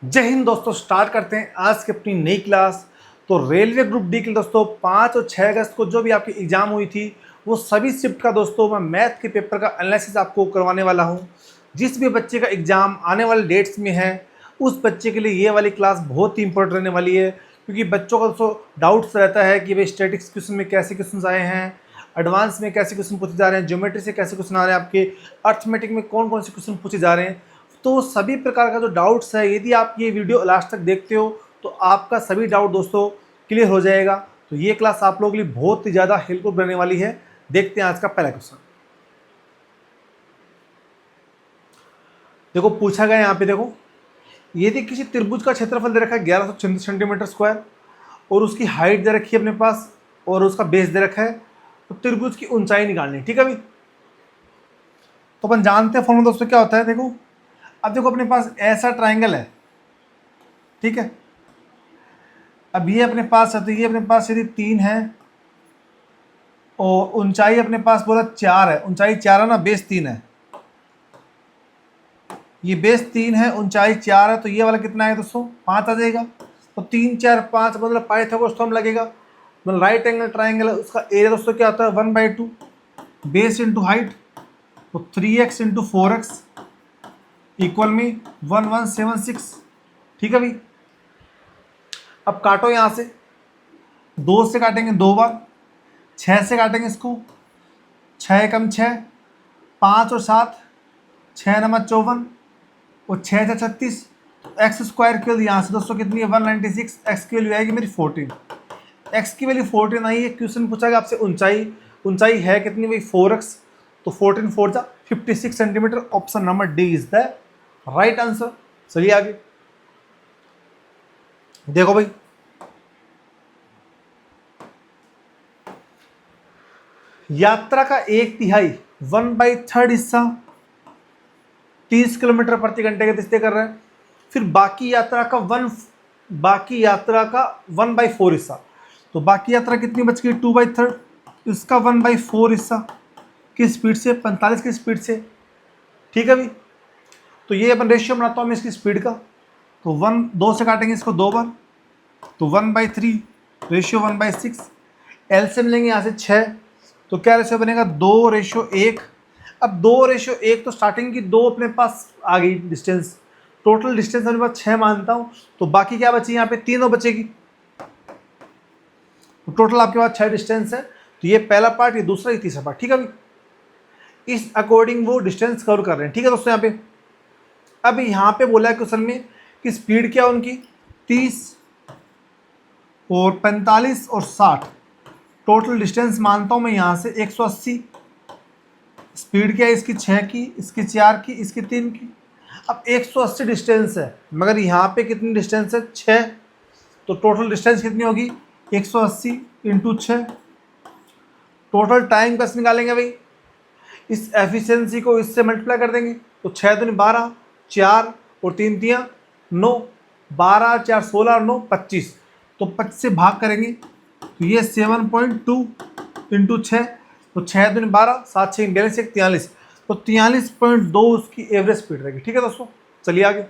जय हिंद दोस्तों। स्टार्ट करते हैं आज की अपनी नई क्लास। तो रेलवे ग्रुप डी के लिए दोस्तों 5 और 6 अगस्त को जो भी आपकी एग्जाम हुई थी वो सभी शिफ्ट का दोस्तों मैं मैथ के पेपर का एनालिसिस आपको करवाने वाला हूं। जिस भी बच्चे का एग्जाम आने वाले डेट्स में है उस बच्चे के लिए ये वाली क्लास बहुत ही इंपॉर्टेंट रहने वाली है, क्योंकि बच्चों का दोस्तों डाउट्स रहता है कि भाई स्टैटिक्स क्वेश्चन में कैसे क्वेश्चन आए हैं, एडवांस में कैसे क्वेश्चन पूछे जा रहे हैं, ज्योमेट्री से कैसे क्वेश्चन आ रहे हैं, आपके अर्थमेटिक में कौन कौन से क्वेश्चन पूछे जा रहे हैं। तो सभी प्रकार का जो डाउट्स है, यदि आप ये वीडियो लास्ट तक देखते हो तो आपका सभी डाउट दोस्तों क्लियर हो जाएगा। तो ये क्लास आप लोगों के लिए बहुत ही ज़्यादा हेल्पफुल रहने वाली है। देखते हैं आज का पहला क्वेश्चन। देखो पूछा गया यहाँ पे, देखो यदि किसी त्रिभुज का क्षेत्रफल दे रखा है 1136 सेंटीमीटर स्क्वायर और उसकी हाइट दे रखी है अपने पास और उसका बेस दे रखा है, तो त्रिभुज की ऊंचाई निकालनी है। ठीक है भाई, तो अपन जानते हैं फॉर्मूला दोस्तों क्या होता है। देखो अब देखो अपने पास ऐसा ट्राइंगल है, ठीक है। अब ये अपने पास है, तो ये अपने पास यदि 3 है और ऊंचाई अपने पास बोला 4 है, ऊंचाई 4 है ना, बेस 3 है, ये बेस 3 है, ऊंचाई 4 है, तो ये वाला कितना है दोस्तों 5 आ जाएगा। तो 3 4 5 मतलब पाइथागोरस थ्योरम लगेगा। मतलब राइट एंगल ट्राइंगल है, उसका एरिया दोस्तों क्या होता है 1/2 बेस इंटू हाइट, तो 3x इंटू 4x इक्वल में 1176। ठीक है भाई, अब काटो यहाँ से, 2 से काटेंगे 2 बार, 6 से काटेंगे इसको, 6 कम 6, 5 और 7, 6 नंबर 54 और 6 से 36। एक्स स्क्वायर की वैल्यू यहाँ से दोस्तों कितनी है 196, एक्स की वैल्यू आएगी मेरी 14, एक्स की वैल्यू 14 आई है। क्वेश्चन पूछा गया आपसे ऊंचाई, ऊंचाई है कितनी भाई 4x, तो 14 4 जा 56 centimetre. Option number D is the right answer. चलिए आगे देखो भाई, यात्रा का 1/3 1/3 हिस्सा 30 किलोमीटर प्रति घंटे के तेज कर रहा है। फिर बाकी यात्रा का 1/4 हिस्सा, तो बाकी यात्रा कितनी बच गई 2/3, इसका 1/4 हिस्सा किस स्पीड से 45 की स्पीड से। ठीक है भाई, तो ये अपन रेशियो बनाता हूँ मैं इसकी स्पीड का, तो 2 से काटेंगे इसको 2 बार, तो 1/3 रेशियो 1/6, एलसीएम लेंगे यहाँ से 6, तो क्या रेशियो बनेगा 2:1। अब 2:1 तो स्टार्टिंग की 2 अपने पास आ गई डिस्टेंस, टोटल डिस्टेंस अपने पास 6 मानता हूँ, तो बाकी क्या बची यहाँ पे 3 और बचेगी, तो टोटल आपके पास 6 डिस्टेंस है। तो ये पहला पार्ट, ये दूसरा, ये तीसरा पार्ट। ठीक है भाई, इस अकॉर्डिंग वो डिस्टेंस कवर कर रहे हैं। ठीक है दोस्तों, यहाँ पे अब यहाँ पे बोला है क्वेश्चन में कि स्पीड क्या उनकी 30 और 45 और 60, टोटल डिस्टेंस मानता हूँ मैं यहाँ से 180। स्पीड क्या है इसकी 6 की, इसकी 4 की, इसकी 3 की। अब 180 डिस्टेंस है, मगर यहाँ पे कितनी डिस्टेंस है 6, तो टोटल डिस्टेंस कितनी होगी 180 इंटू 6। टोटल टाइम कैसे निकालेंगे भाई, इस एफिशिएंसी को इससे मल्टीप्लाई कर देंगे, तो 6 दूनी 12, 4 और 3 तियाँ 9, 12 4 16 और 9 25, तो 25 से भाग करेंगे तो ये 7.2 इंटू 6, तो 6 दूनी 12, 7 6 42 1 43, तो 43.2 उसकी एवरेज स्पीड रहेगी। ठीक है दोस्तों, चलिए आगे।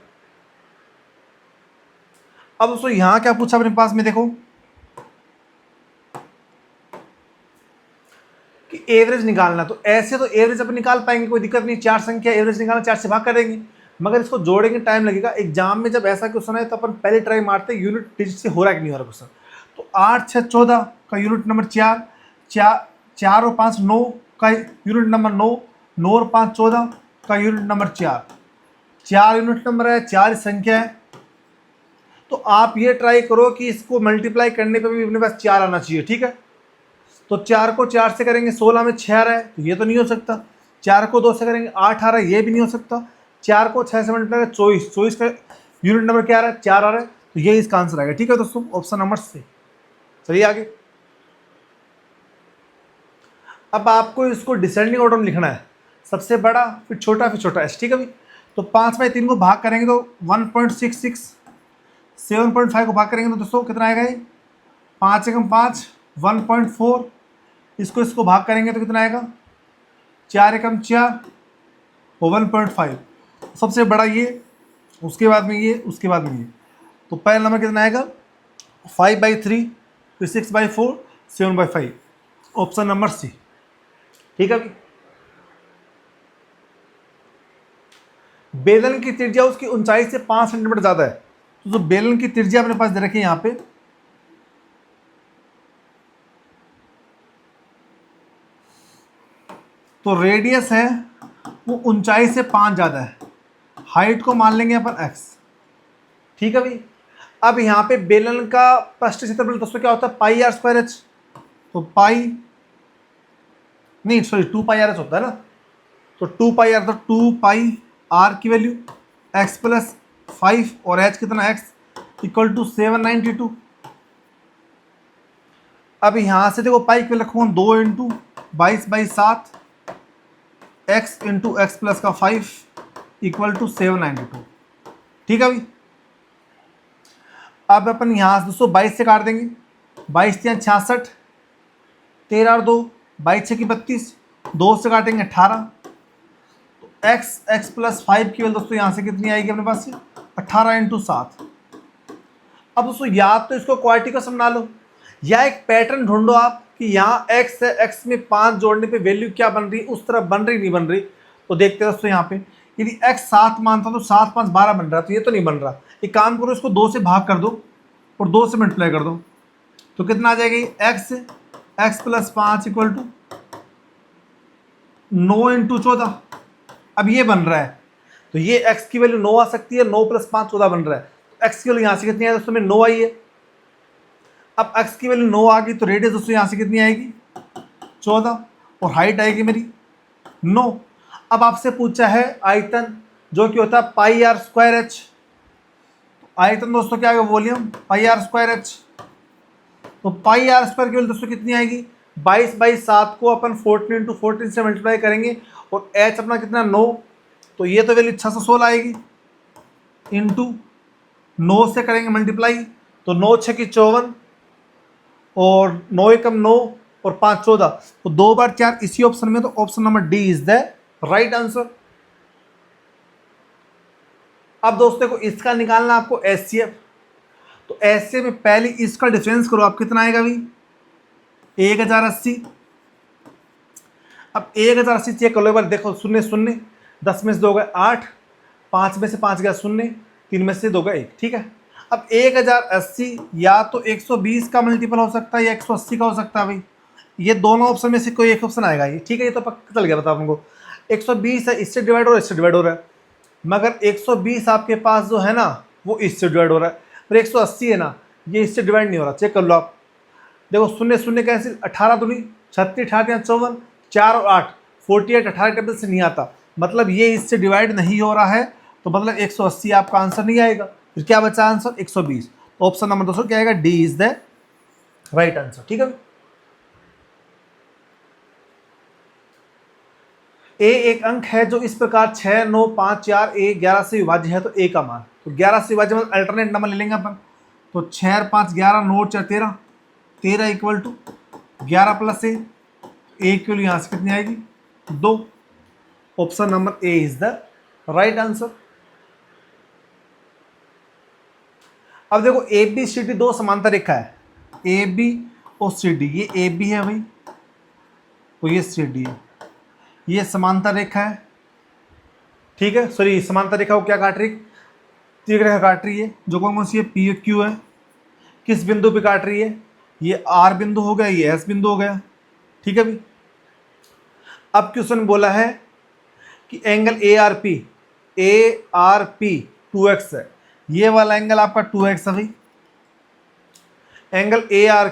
अब दोस्तों यहाँ क्या पूछा अपने पास में, देखो कि एवरेज निकालना, तो ऐसे तो एवरेज अपन निकाल पाएंगे, कोई दिक्कत नहीं, 4 संख्या एवरेज निकालना 4 से भाग करेंगे, मगर इसको जोड़ेंगे टाइम लगेगा। एग्जाम में जब ऐसा क्वेश्चन है तो अपन पहले ट्राई मारते हैं यूनिट डिजिट से हो रहा है कि नहीं हो रहा क्वेश्चन। तो 8 6 14 का यूनिट नंबर 4, 4 और 5 9 का यूनिट नंबर 9, 9 और 5 14 का यूनिट नंबर 4, 4 यूनिट नंबर है, 4 संख्या है। तो आप ये ट्राई करो कि इसको मल्टीप्लाई करने पे भी अपने पास 4 आना चाहिए। ठीक है, तो 4 को 4 से करेंगे 16 में 6 आ रहा है, तो ये तो नहीं हो सकता। 4 को 2 से करेंगे 8 आ रहा है, ये भी नहीं हो सकता। 4 को 6 से मल्टीप्लाई करें 24, 24 का यूनिट नंबर क्या आ रहा है 4 आ रहा है, तो ये इसका आंसर आएगा। ठीक है दोस्तों, ऑप्शन नंबर C। चलिए आगे, अब आपको इसको डिसेंडिंग ऑर्डर में लिखना है, सबसे बड़ा फिर छोटा फिर छोटा एस। ठीक है भाई, तो 5/3 को भाग करेंगे तो 1.66, 7.5 को भाग करेंगे तो दोस्तों कितना आएगा ये 5 एकम 5 1.4, इसको भाग करेंगे तो कितना आएगा 4 एकम 4 और 1.5, सबसे बड़ा ये उसके बाद में ये, उसके बाद में ये। तो पहला नंबर कितना आएगा 5/3, फिर 6/4, 7/5, ऑप्शन नंबर सी। ठीक है। बेलन की त्रिज्या उसकी ऊंचाई से 5 सेंटीमीटर ज्यादा है, तो जो बेलन की त्रिज्या अपने पास दे रखी है यहां पे, तो रेडियस है वो ऊंचाई से 5 ज्यादा है, हाइट को मान लेंगे अपन x। ठीक है भाई। अब यहाँ पे बेलन का पृष्ठ क्षेत्रफल दोस्तों क्या होता है πr²h, तो पाई नहीं सॉरी 2πrs होता है ना, तो 2πr, तो 2πr की वैल्यू x प्लस 5 और h कितना x इक्वल टू 792। अब यहाँ से देखो पाई के रखो 2 into 22/7 x into x plus का 5 इक्वल टू 792। ठीक है भाई। अब अपन यहाँ से दोस्तों 22 से काट देंगे, 22 या 66, 13 और 2 22 की 32, 2 से काटेंगे 18, तो x प्लस 5 की वैल्यू दोस्तों यहाँ से कितनी आएगी अपने पास से 18 इंटू 7। अब दोस्तों या तो इसको क्वाड्रेटिक का सम बना लो, या एक पैटर्न ढूंढो आप कि यहाँ x है, x में 5 जोड़ने पे वैल्यू क्या बन रही, उस तरफ बन रही नहीं बन रही। तो देखते हैं दोस्तों यहाँ पे यदि x 7 मानता तो 7 5 12 बन रहा, तो ये तो नहीं बन रहा। एक काम करो, इसको 2 से भाग कर दो और 2 से मल्टीप्लाई कर दो, तो कितना आ जाएगा x plus 5 equal to 9 into 14। अब ये बन रहा है, तो ये x की वैल्यू 9 आ सकती है, 9 प्लस 5 14 बन रहा है। तो x की वैल्यू यहाँ से कितनी है दोस्तों में 9 आई है। अब x की वैल्यू 9 आ गई, तो रेडियस दोस्तों यहाँ से कितनी आएगी 14 और हाइट आएगी मेरी 9। अब आपसे पूछा है आयतन, जो कि होता है πr²h। आयतन दोस्तों क्या है वॉल्यूम πr²h, तो πr² की वैल्यू दोस्तों कितनी आएगी 22/7 को अपन 14 इंटू 14 से मल्टीप्लाई करेंगे और h अपना कितना 9, तो ये तो वैल्यू 616 आएगी इंटू 9 से करेंगे मल्टीप्लाई, तो 9 6 की 54 और 9 एकम 9 और 5 14, तो 2 बार 4 इसी ऑप्शन में, तो option number D is the right answer. अब दोस्तों को इसका निकालना आपको HCF, तो HCF में पहले इसका डिफरेंस करो, आप कितना आएगा भाई 1080। अब 1080 चेक करो एक बार, देखो 0 0, 10 में से 2 गए 8, 5 में से 5 गया 0, 3 में से 2 गए 1। ठीक है। अब 1080 या तो 120 का मल्टीपल हो सकता है या 180 का हो सकता है भाई, ये दोनों ऑप्शन में से कोई एक ऑप्शन आएगा ये। ठीक है, ये तो पक्का चल गया बता आपको। 120 है, इससे डिवाइड हो रहा है, इससे डिवाइड हो रहा है, मगर 120 आपके पास जो है ना वो इससे डिवाइड हो रहा है, पर 180 है ना ये इससे डिवाइड नहीं हो रहा। चेक कर लो आप, देखो 0 0 कैंसिल, 18 दूनी 36, 18 या 54, 4 और 8 48, 18 टेबल से नहीं आता, मतलब ये इससे डिवाइड नहीं हो रहा है, तो मतलब 180 आपका आंसर नहीं आएगा। फिर क्या बचा आंसर 120। ऑप्शन नंबर दोस्तों क्या आएगा D is the right answer. ठीक है। ए एक अंक है जो इस प्रकार 6 9 5 4 a 11 से विभाज्य है, तो a का मान, तो 11 से विभाज्य मतलब अल्टरनेट नंबर ले लेंगे अपन, तो 6 और 5 11, 9 4 13, 13 इक्वल टू 11 प्लस a की वैल्यू यहाँ से कितनी आएगी 2। Option number A is the right answer. अब देखो ए बी सी डी 2 समांतर रेखा है, ए बी और सी डी, ये ए बी है भाई और ये सी डी है, ये समांतर रेखा है। ठीक है, सॉरी समांतर रेखा को क्या काट रही, तीव्र रेखा काट रही है, जो कौन सी है पी क्यू है। किस बिंदु पे काट रही है, ये आर बिंदु हो गया, ये एस बिंदु हो गया। ठीक है भाई। अब क्वेश्चन बोला है कि angle A R P 2x है, ये वाला एंगल आपका 2x है भाई। एंगल ए आर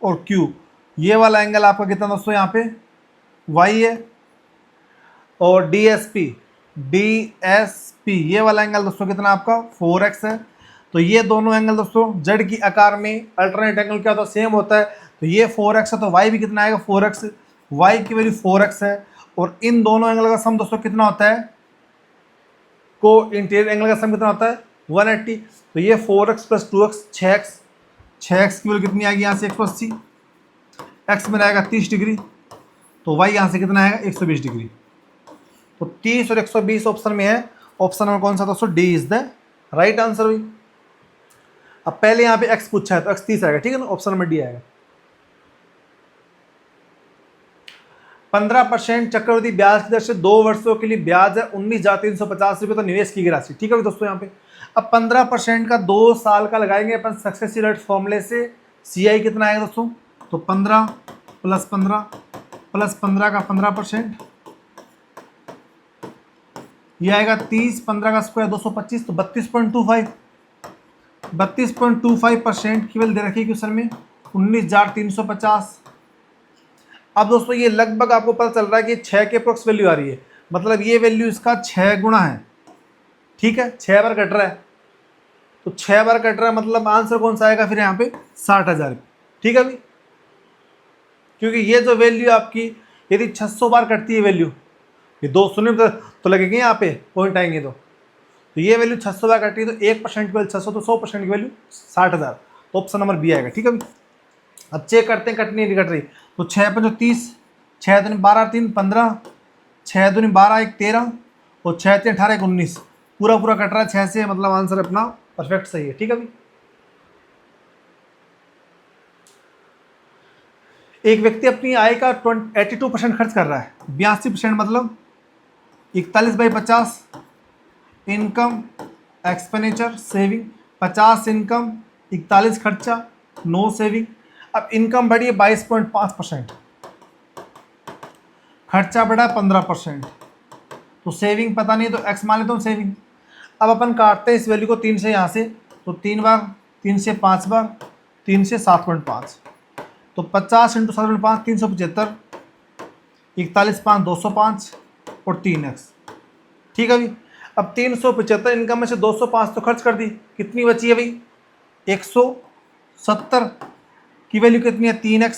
और क्यू, ये वाला एंगल आपका कितना दोस्तों यहाँ पे y है, और DSP ये वाला एंगल दोस्तों कितना आपका 4x है। तो ये दोनों एंगल दोस्तों जड़ की आकार में अल्टरनेट एंगल क्या होता है सेम होता है, तो ये 4x है तो y भी कितना आएगा 4x, y की वैल्यू 4x है, और इन दोनों एंगल का सम दोस्तों कितना होता है, को इंटीरियर एंगल का सम कितना होता है 180। तो ये 4x प्लस 2x 6x की वैल्यू कितनी आएगी यहाँ से 180, x में रहेगा 30 डिग्री, तो y यहाँ से कितना आएगा 120 डिग्री। तो 30 और 120 ऑप्शन में है। ऑप्शन नंबर कौन सा दोस्तों? D is the right answer हुई। अब पहले यहाँ पे x पूछा है तो x 30 आएगा, ठीक है ना, ऑप्शन नंबर डी आएगा। 15% चक्रवृद्धि ब्याज की दर से 2 वर्षों के लिए ब्याज है 19,350 तो निवेश की गई राशि, ठीक है दोस्तों। यहाँ पे अब 15% का 2 साल का लगाएंगे अपन सक्सेसिव रेट फॉर्मूले से। CI कितना आएगा दोस्तों? तो 15 + 15 + 15 का 15%, ये आएगा 30, 15 का स्क्वायर 225 तो 32.25। 32.25% केवल दे रखी क्वेश्चन में 19,350। अब दोस्तों ये लगभग आपको पता चल रहा है कि 6 के अप्रोक्स वैल्यू आ रही है, मतलब ये वैल्यू इसका 6 गुना है, ठीक है, 6 बार कट रहा है। तो 6 बार कट रहा है मतलब आंसर कौन सा आएगा फिर यहाँ पे? 60,000, ठीक है भाई। क्योंकि ये जो वैल्यू आपकी यदि 600 बार कटती है वैल्यू, ये 2 शून्य तो लगेंगे यहाँ पे पॉइंट आएंगे, तो ये वैल्यू 600 बार कटती है तो 1% की वैल्यू 600 तो 100% की वैल्यू 60,000, तो ऑप्शन नंबर बी आएगा, ठीक है भाई। अब चेक करते हैं कटनी नहीं कट रही, तो 6 × 30, 6 × 12 3 15, 6 × 12 1 13 और 6 × 3 18 1 19, पूरा पूरा कट रहा है 6 से, मतलब आंसर अपना परफेक्ट सही है, ठीक है भाई। एक व्यक्ति अपनी आय का 82% खर्च कर रहा है, 82% मतलब 41/50 इनकम एक्सपेंडिचर सेविंग, 50 इनकम 41 खर्चा नो सेविंग। अब इनकम बढ़ी है 22.5%, खर्चा बढ़ा 15%, तो सेविंग पता नहीं, तो एक्स मान लेता हूँ सेविंग। अब अपन काटते हैं इस वैल्यू को 3 से यहाँ से, तो 3 बार, 3 से 5 बार, 3 से 7.5, तो 50 × 7.5 375, 41 5 205 और 3x, ठीक है भाई। अब 375 इनकम में से 205 तो खर्च कर दी, कितनी बची है भाई? 170 की वैल्यू कितनी है? 3x,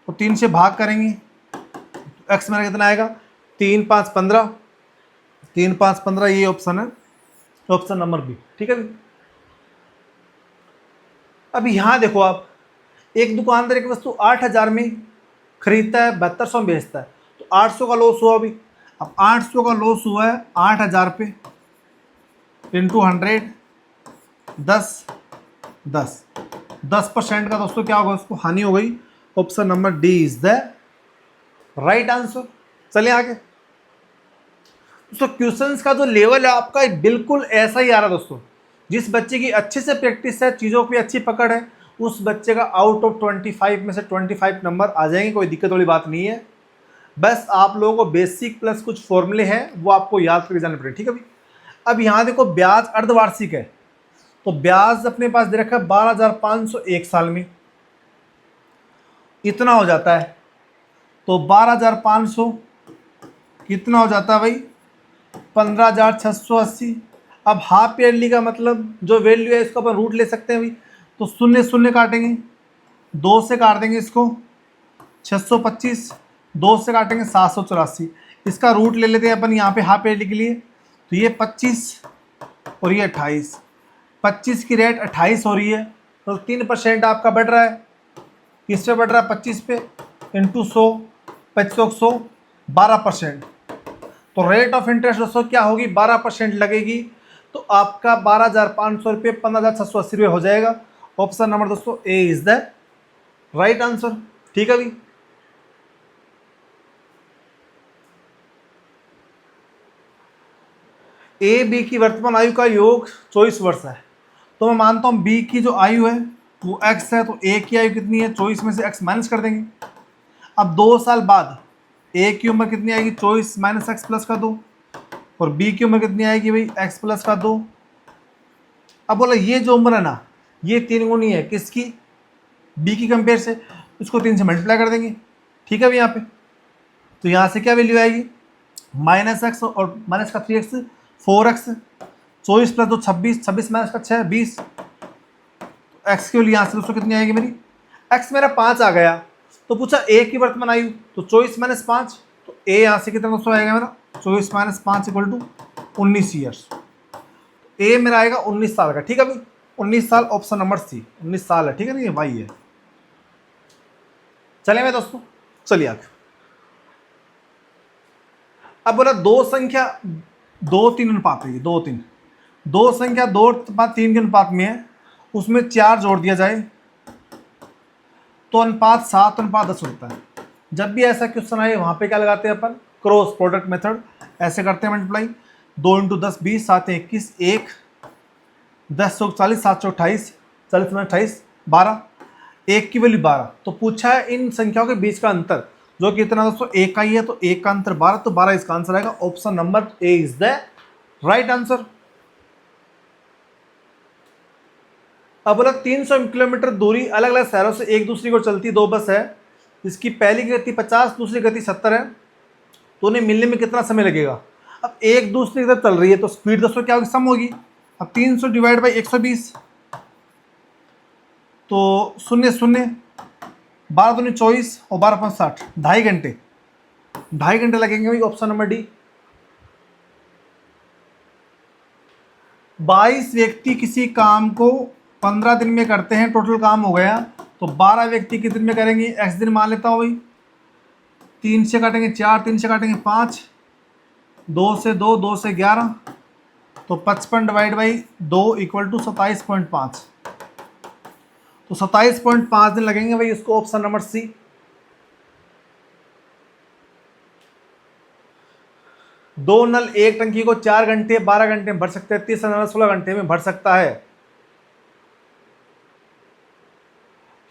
तो 3 से भाग करेंगे तो x मेरा कितना आएगा? 3 5 15, 3 5 15, ये ऑप्शन है, ऑप्शन नंबर बी, ठीक है भाई। अभी यहाँ देखो आप, एक दुकानदार एक वस्तु 8,000 में खरीदता है, 7200 में बेचता है, तो 800 का लॉस हुआ अभी। अब 800 का लॉस हुआ है 8,000 पे इंटू 100, 10% का दोस्तों क्या होगा? उसको हानि हो गई। Option number D is the right answer. चलिए आगे दोस्तों, क्वेश्चंस का जो लेवल है आपका बिल्कुल ऐसा ही आ रहा है दोस्तों। जिस बच्चे की अच्छे से प्रैक्टिस है, चीज़ों की अच्छी पकड़ है, उस बच्चे का आउट ऑफ 25 में से 25 नंबर आ जाएंगे, कोई दिक्कत वाली बात नहीं है। बस आप लोगों को बेसिक प्लस कुछ फॉर्मूले हैं वो आपको याद करके जाने पड़ेंगे, ठीक है भाई। अब यहाँ देखो, ब्याज अर्धवार्षिक है, तो ब्याज अपने पास दे रखा है 12,500 एक साल में, इतना हो जाता है। तो 12,500 कितना हो जाता है भाई? 15,680। अब हाफ ईयरली का मतलब जो वैल्यू है इसको अपन रूट ले सकते हैं भाई, तो 0 0 काटेंगे, 2 से काट देंगे इसको 625, 2 से काटेंगे 784, इसका रूट ले लेते हैं अपन यहाँ पे हाफ ईयरली के लिए, तो ये 25 और ये 28, 25 की रेट 28 हो रही है, तो 3% आपका बढ़ रहा है। किस पे बढ़ रहा है? 25 पे इंटू 100, 25 100 12%। तो रेट ऑफ इंटरेस्ट दोस्तों क्या होगी? 12% लगेगी, तो आपका 12,500 रुपये 15,680 रुपये हो जाएगा। ऑप्शन नंबर दोस्तों ए इज द राइट आंसर, ठीक है भाई। ए बी की वर्तमान आयु का योग 24 वर्ष है, तो मैं मानता हूँ बी की जो आयु है वो x है, तो ए की आयु कितनी है? 24 में से x माइनस कर देंगे। अब 2 साल बाद ए की उम्र कितनी आएगी? 24 - x प्लस का 2, और बी की उम्र कितनी आएगी भाई? x प्लस का 2। अब बोला ये जो उम्र है ना, ये 3 गुनी है किसकी? बी की कंपेयर से, उसको 3 से मल्टीप्लाई कर देंगे, ठीक है भाई। यहाँ पे तो यहाँ से क्या वैल्यू आएगी? -x और माइनस का 3x 4x, 24 + 2 26, 26 - का 6 20, एक्स के लिए यहाँ से दोस्तों कितनी आएगी मेरी? एक्स मेरा 5 आ गया, तो पूछा ए की वर्तमान आयु, तो 24 - 5, तो ए यहाँ से कितना दोस्तों आएगा मेरा? 24 - 5 = 19 ईयर्स। ए मेरा आएगा 19 साल का, ठीक है भाई। 19 साल, ऑप्शन नंबर सी 19 साल है, ठीक है ना, ये वाई है। चलिए मैं दोस्तों, चलिए आगे अब बोला दो संख्या 2-3 अनुपात है, 2-3, दो संख्या 2:3 के अनुपात में है, उसमें 4 जोड़ दिया जाए तो अनुपात 7:10 होता है। जब भी ऐसा क्वेश्चन आए वहां पे क्या लगाते हैं अपन, क्रॉस प्रोडक्ट मेथड, ऐसे करते हैं मल्टीप्लाई, 2 × 10 20, 7 21, 1 10 40, 7 28, 40 28, 12, 1 की वैल्यू 12। तो पूछा है इन संख्याओं के बीच का अंतर, जो कि इतना दोस्तों 1 का ही है, तो 1 का अंतर 12, तो 12 इसका आंसर आएगा। Option number A is the right answer. अब बोला 300 किलोमीटर दूरी अलग अलग शहरों से एक दूसरी को चलती दो बस है, जिसकी पहली की गति 50, दूसरी गति 70 है, तो उन्हें मिलने में कितना समय लगेगा। अब एक दूसरी की तरफ चल रही है तो स्पीड दोस्तों क्या होगी, सम होगी। अब 300 डिवाइड बाई 120, तो 0 0, 12 दूनी 24 और 12 5 60, 2.5 घंटे, 2.5 घंटे लगेंगे भाई। Option number D. 22 व्यक्ति किसी काम को 15 दिन में करते हैं, टोटल काम हो गया, तो 12 व्यक्ति कितने दिन में करेंगे, एक्स दिन मान लेता हूँ भाई। 3 से काटेंगे 4, 3 से काटेंगे 5, 2 से 2, 2 से 11, तो 55 डिवाइड बाई 2 इक्वल टू 27.5, तो 27.5 दिन लगेंगे भाई इसको। Option number C. दो नल एक टंकी को 4 घंटे 12 घंटे में भर सकते हैं, 30 नल 16 घंटे में भर सकता है।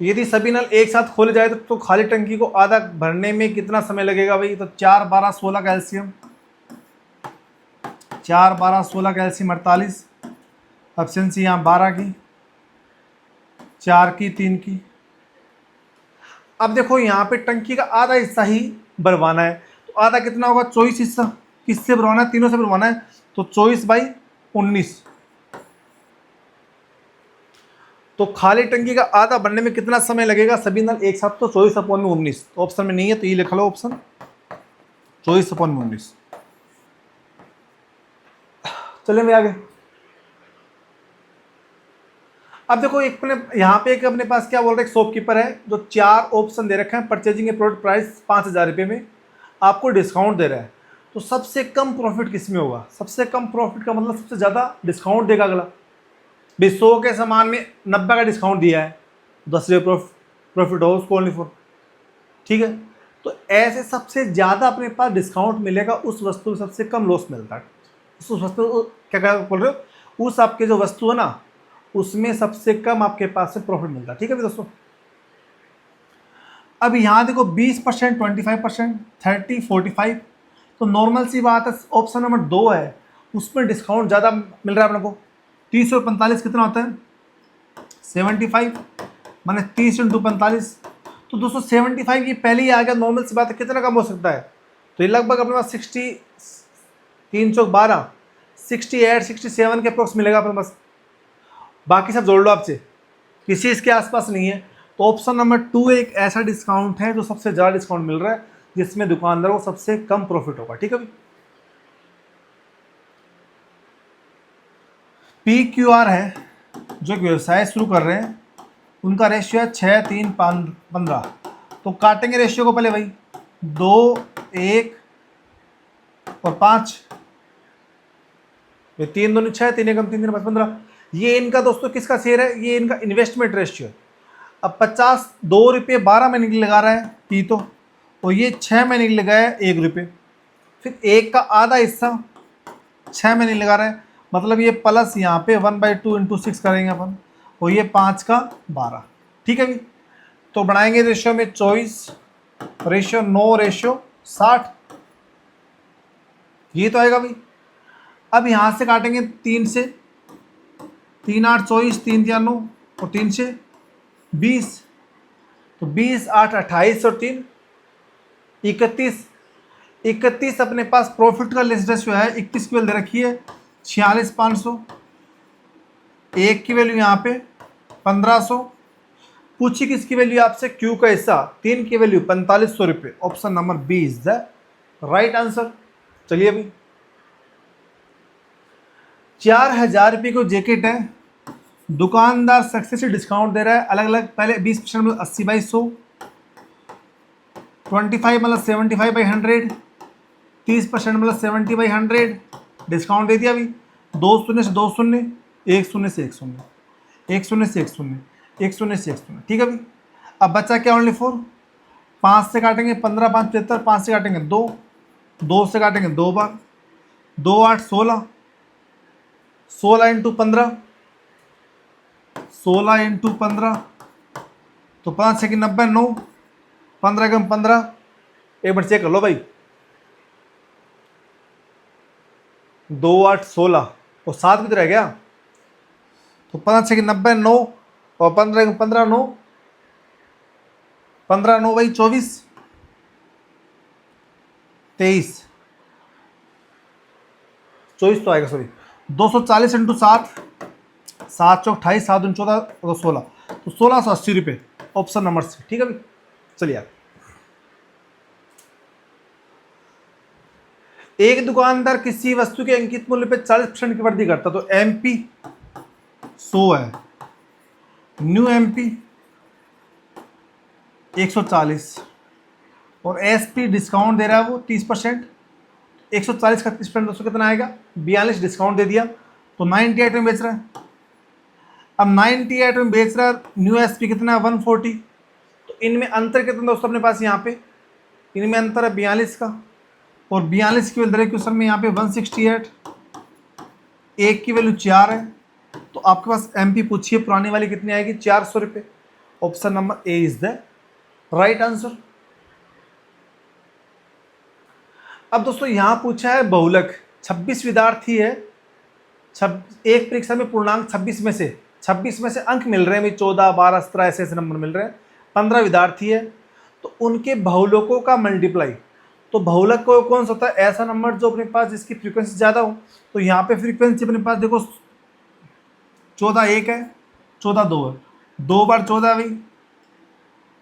यदि सभी नल एक साथ खोले जाए तो खाली टंकी को आधा भरने में कितना समय लगेगा भाई, तो 4 12 16 कैल्शियम, 4 12 16 कैल्शियम 48, ऑप्शन सी यहाँ 12 की, 4 की, 3 की। अब देखो यहाँ पे टंकी का आधा हिस्सा ही भरवाना है, तो आधा कितना होगा, 24 हिस्सा। किससे भरवाना है, तीनों से भरवाना है, तो 24/19, तो खाली टंकी का आधा बनने में कितना समय लगेगा सभी नल एक साथ, तो 24/19। तो ऑप्शन में नहीं है, तो ये लिख लो ऑप्शन 24/19। चलें भाई आगे। अब देखो एक अपने यहाँ पे एक अपने पास क्या बोल रहे हैं, एक शॉपकीपर है जो 4 ऑप्शन दे रखे हैं, परचेजिंग ए प्रोडक्ट प्राइस 5000 रुपये में, आपको डिस्काउंट दे रहा है, तो सबसे कम प्रॉफिट किस में होगा। सबसे कम प्रॉफिट का मतलब सबसे ज़्यादा डिस्काउंट देगा अगला। 100 के सामान में 90 का डिस्काउंट दिया है, 10 रुपये प्रॉफिट हो उसको ओनली फॉर, ठीक है। तो ऐसे सबसे ज़्यादा अपने पास डिस्काउंट मिलेगा उस वस्तु में सबसे कम लॉस मिलता है। उस वस्तु क्या बोल रहे हो, उस आपके जो वस्तु है ना उसमें सबसे कम आपके पास से प्रॉफिट मिलता है, ठीक है दोस्तों। अब यहाँ देखो 20%, 25%, 30, 45, तो नॉर्मल सी बात है, ऑप्शन नंबर 2 है उसमें डिस्काउंट ज़्यादा मिल रहा है अपने को। 30 और 45 कितना होता है, 75, माने 30 × 45, तो दोस्तों 75 ये पहले ही आ गया, नॉर्मल सी बात है, कितना कम हो सकता है, तो ये लगभग अपने पास 60, 3 × 12, 68 67 के अप्रोक्स मिलेगा अपने पास। बाकी सब जोड़ लो आपसे, किसी इसके आसपास नहीं है। तो ऑप्शन नंबर 2 एक ऐसा डिस्काउंट है जो सबसे ज़्यादा डिस्काउंट मिल रहा है, जिसमें दुकानदार को सबसे कम प्रॉफिट होगा, ठीक है भाई। PQR है जो एक व्यवसाय शुरू कर रहे हैं, उनका रेशियो है 6 3 15, तो काटेंगे रेशियो को पहले भाई, 2 1 और 5, ये 3 2 6, 3 1 3 5 15। ये इनका दोस्तों किसका शेयर है, ये इनका इन्वेस्टमेंट रेशियो है। अब 52 रुपये 12 महीने के लिए लगा रहा है पी, तो ये 6 महीने के लिए लगाया 1 रुपये, फिर 1 का आधा हिस्सा 6 महीने लगा रहा है, मतलब ये प्लस यहाँ पे 1/2 × 6 करेंगे अपन, और ये 5 का 12, ठीक है भाई। तो बनाएंगे रेशियो में 24, रेशियो 9, रेशियो 60, ये तो आएगा भाई। अब यहाँ से काटेंगे 3 से, 3 8 24, 3 3 9 और 3 से 20, तो 20 8 28 और 3 31, 31 अपने पास प्रॉफिट का लेस रेशियो है, 31 की वैल्यू दे रखी है 46 500, 1 की वैल्यू यहाँ पे 1500, पूछी किसकी वैल्यू आपसे, क्यू का हिस्सा, 3 की वैल्यू 4500 रुपये। Option number B is the right answer. चलिए अभी 4000 रुपये को जैकेट है, दुकानदार सक्सेस से डिस्काउंट दे रहा है अलग अलग, पहले 20% मतलब 80/100, 25 मतलब 75/100, 30% मतलब 70/100, डिस्काउंट दे दिया अभी। 2 शून्य से 2 शून्य, 1 शून्य से 1 शून्य, 1 शून्य से 1 शून्य, 1 शून्य से 1 शून्य, ठीक है अभी। अब बचा क्या, ओनली 4। 5 से काटेंगे 15 5 75, 5 से काटेंगे 2, 2 से काटेंगे 2 बार, 2 8 16, 16 इंटू 15, 16 इंटू 15 तो 5 6 90 9, 15 कम 15, एक बार चेक कर लो भाई, 2 8 16 और 7 भी तो रह गया, तो 5 6 90 9 और 15 15 9, 15 9 भाई 24 23, 24 तो आएगा, सॉरी 240 इंटू 7, 7 चौक 28, 7 दूनी 14 तो 16, तो 1680 रुपये, ऑप्शन नंबर सी, ठीक है भाई। चलिए यार, एक दुकानदार किसी वस्तु के अंकित मूल्य पे 40% की वृद्धि करता, तो एमपी 100 है, न्यू एमपी 140 और एसपी डिस्काउंट दे रहा है वो 30%, 140 का 30% दोस्तों कितना आएगा, 42 डिस्काउंट दे दिया, तो 98 में बेच रहा है। अब 98 में बेच रहा है, न्यू एसपी कितना है 140, तो इनमें अंतर कितना दोस्तों अपने पास, यहाँ पे इनमें अंतर है 42 का, और 42 की वैल्यू क्वेश्चन में यहाँ पे 168, एक की वैल्यू 4 है, तो आपके पास एमपी पूछिए पुरानी वाली कितनी आएगी, 400 रुपये, option number A is the right answer. अब दोस्तों यहाँ पूछा है बहुलक, 26 विद्यार्थी है, एक परीक्षा में पूर्णांक 26 में से अंक मिल रहे हैं भाई, 14 12 17 ऐसे नंबर मिल रहे हैं, 15 विद्यार्थी है, तो उनके बहुलकों का मल्टीप्लाई, तो बहुलक को कौन सा होता है, ऐसा नंबर जो अपने पास जिसकी फ्रीक्वेंसी ज़्यादा हो, तो यहाँ पे फ्रीक्वेंसी अपने पास देखो 14 1 है, 14 2 है, 2 बार 14 भाई,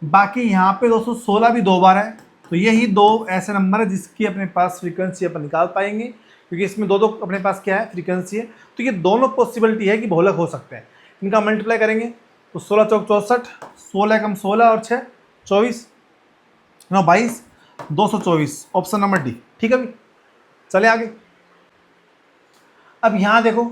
बाकी यहाँ पे दोस्तों 16 भी 2 बार है, तो यही 2 ऐसे नंबर है जिसकी अपने पास फ्रीक्वेंसी अपन निकाल पाएंगे, क्योंकि इसमें दो अपने पास क्या है, फ्रीक्वेंसी है, तो ये दोनों पॉसिबिलिटी है कि बहुलक हो सकते हैं। इनका मल्टीप्लाई करेंगे तो 16 चौक 64, 16 कम 16 और 6 24, 9 22, 224, ऑप्शन नंबर डी, ठीक है भाई। चले आगे। अब यहाँ देखो,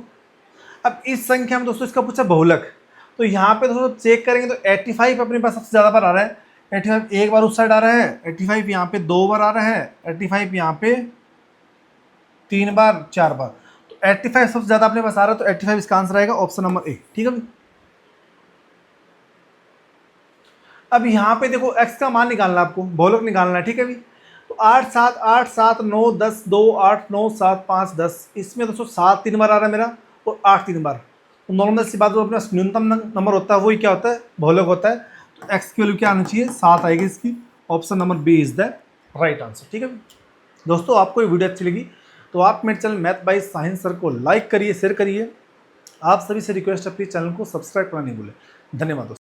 अब इस संख्या में दोस्तों इसका पूछा बहुलक, तो यहाँ पे दोस्तों चेक करेंगे तो 85 अपने पास सबसे ज़्यादा बार आ रहा है, 85 एक बार उस साइड आ रहा है, 85 यहाँ पे 2 बार आ रहा है, 85 यहाँ पे 3 बार 4 बार, तो 85 सबसे ज़्यादा अपने पास आ रहा है, तो 85 इसका आंसर आएगा, ऑप्शन नंबर ए, ठीक है भाई। अब यहाँ पे देखो x का मान निकालना है आपको, बहुलक निकालना है, ठीक है भाई। तो 8 7 8 7 9 10 2 8 9 7 5 10, इसमें दोस्तों 7 3 बार आ रहा है मेरा और 8 3 बार, तो नॉर्मल सी बात जो अपने न्यूनतम नंबर होता है वही क्या होता है, बहुलक होता है, तो x की वैल्यू क्या आनी चाहिए, 7 आएगी इसकी, option number B is the right answer, ठीक है दोस्तों। आपको ये वीडियो अच्छी लगी तो आप मेरे channel math by science sir को लाइक करिए, शेयर करिए, आप सभी से रिक्वेस्ट है प्लीज चैनल को सब्सक्राइब करना नहीं भूलें। धन्यवाद दोस्तों।